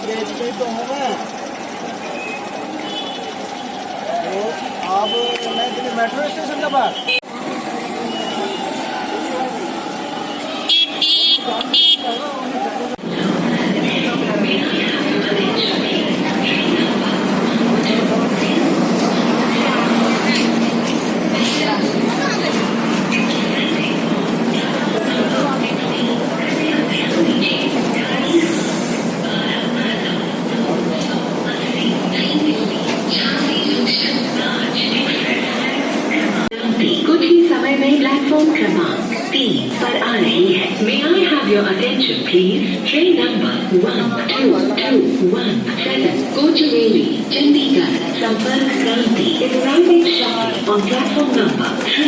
Gate पे तो हूँ मैं। तो अब मैं दिल्ली मेट्रो स्टेशन के पास। कुछ ही समय में प्लेटफॉर्म क्रमांक 3 पर आ रही है। May I have your attention please? Train number 12217 Kochuveli, Chandigarh, Sampark Kranti is arriving shortly on platform number 3.